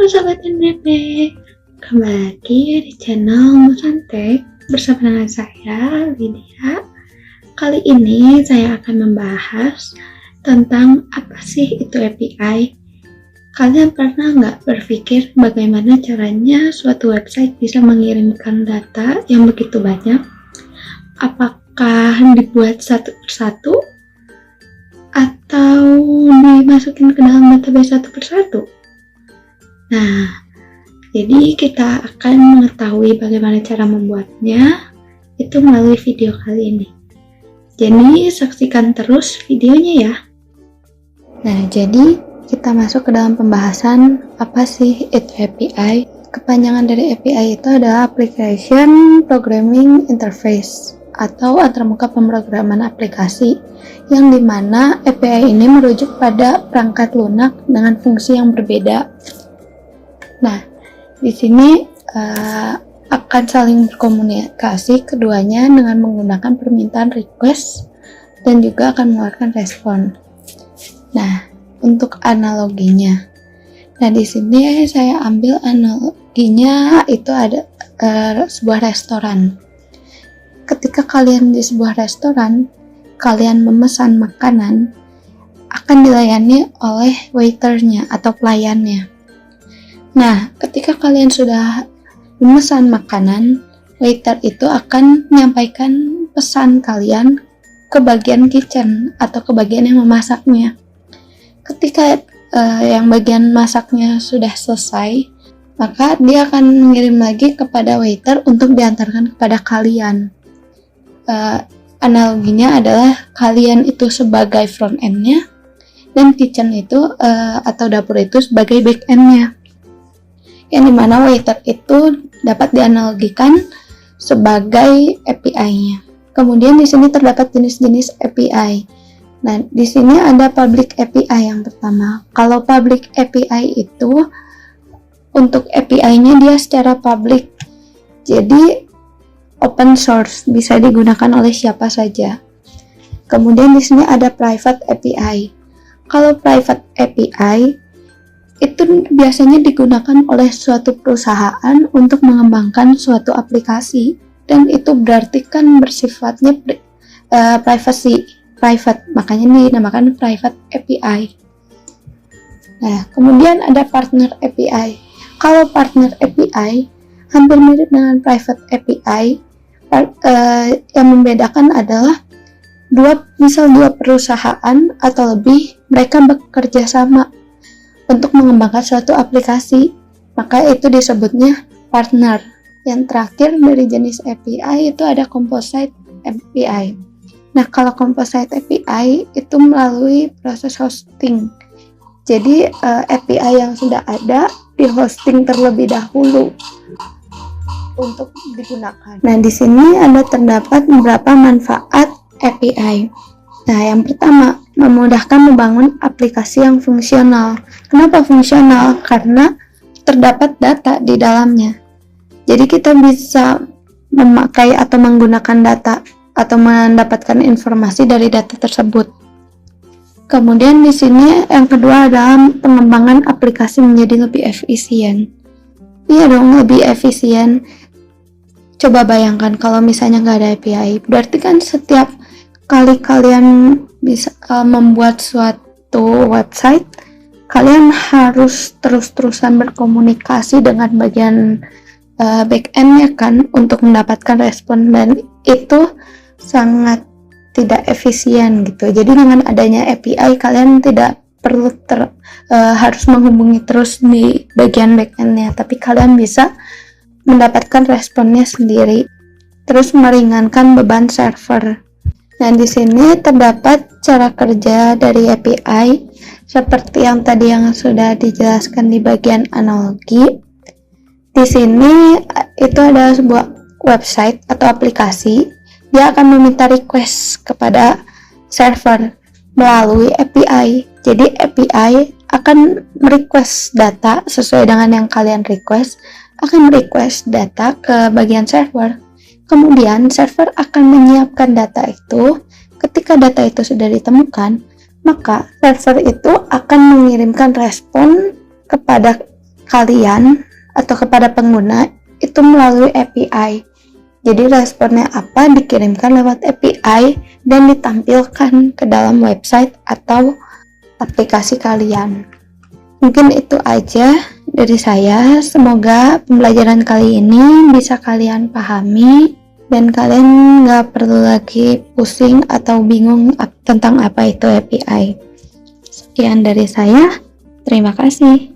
Halo Sobat NBP, kembali lagi di channel Musantek bersama dengan saya, Lydia. Kali ini saya akan membahas tentang apa sih itu API. Kalian pernah nggak berpikir bagaimana caranya suatu website bisa mengirimkan data yang begitu banyak? Apakah dibuat satu persatu? Atau dimasukin ke dalam database satu persatu? Nah, jadi kita akan mengetahui bagaimana cara membuatnya itu melalui video kali ini. Jadi saksikan terus videonya ya. Nah, jadi kita masuk ke dalam pembahasan apa sih itu API. Kepanjangan dari API itu adalah Application Programming Interface atau antarmuka pemrograman aplikasi, yang dimana API ini merujuk pada perangkat lunak dengan fungsi yang berbeda. Nah, di sini akan saling berkomunikasi keduanya dengan menggunakan permintaan request dan juga akan mengeluarkan respon. Nah, untuk analoginya, nah di sini saya ambil analoginya itu ada sebuah restoran. Ketika kalian di sebuah restoran, kalian memesan makanan, akan dilayani oleh waiternya atau pelayannya. Nah, ketika kalian sudah memesan makanan, waiter itu akan menyampaikan pesan kalian ke bagian kitchen atau ke bagian yang memasaknya. Ketika yang bagian masaknya sudah selesai, maka dia akan mengirim lagi kepada waiter untuk diantarkan kepada kalian. Analoginya adalah kalian itu sebagai front end-nya dan kitchen itu atau dapur itu sebagai back end-nya, yang dimana waiter itu dapat dianalogikan sebagai API-nya. Kemudian di sini terdapat jenis-jenis API. Nah, di sini ada public API yang pertama. Kalau public API itu untuk API-nya dia secara public, jadi open source, bisa digunakan oleh siapa saja. Kemudian di sini ada private API. Kalau private API itu biasanya digunakan oleh suatu perusahaan untuk mengembangkan suatu aplikasi, dan itu berarti kan bersifatnya private, makanya dinamakan private API. Nah, kemudian ada partner API. Kalau partner API hampir mirip dengan private API, yang membedakan adalah dua perusahaan atau lebih mereka bekerja sama untuk mengembangkan suatu aplikasi, maka itu disebutnya partner. Yang terakhir dari jenis API itu ada composite API. Nah, kalau composite API itu melalui proses hosting. Jadi API yang sudah ada di hosting terlebih dahulu untuk digunakan. Nah, di sini terdapat beberapa manfaat API. Nah, yang pertama, memudahkan membangun aplikasi yang fungsional. Kenapa fungsional? Karena terdapat data di dalamnya. Jadi kita bisa memakai atau menggunakan data atau mendapatkan informasi dari data tersebut. Kemudian di sini yang kedua adalah pengembangan aplikasi menjadi lebih efisien. Iya dong, lebih efisien. Coba bayangkan kalau misalnya nggak ada API, berarti kan setiap kali kalian bisa membuat suatu website, kalian harus terus-terusan berkomunikasi dengan bagian back-end-nya kan untuk mendapatkan respon, dan itu sangat tidak efisien gitu. Jadi dengan adanya API kalian tidak perlu harus menghubungi terus di bagian back-end-nya, tapi kalian bisa mendapatkan responnya sendiri, terus meringankan beban server. Nah, di sini terdapat cara kerja dari API seperti yang tadi yang sudah dijelaskan di bagian analogi. Di sini itu adalah sebuah website atau aplikasi. Dia akan meminta request kepada server melalui API. Jadi API akan merequest data sesuai dengan yang kalian request, akan merequest data ke bagian server. Kemudian server akan menyiapkan data itu. Ketika data itu sudah ditemukan, maka server itu akan mengirimkan respon kepada kalian atau kepada pengguna itu melalui API. Jadi responnya apa dikirimkan lewat API dan ditampilkan ke dalam website atau aplikasi kalian. Mungkin itu aja dari saya. Semoga pembelajaran kali ini bisa kalian pahami dan kalian nggak perlu lagi pusing atau bingung tentang apa itu API. Sekian dari saya. Terima kasih.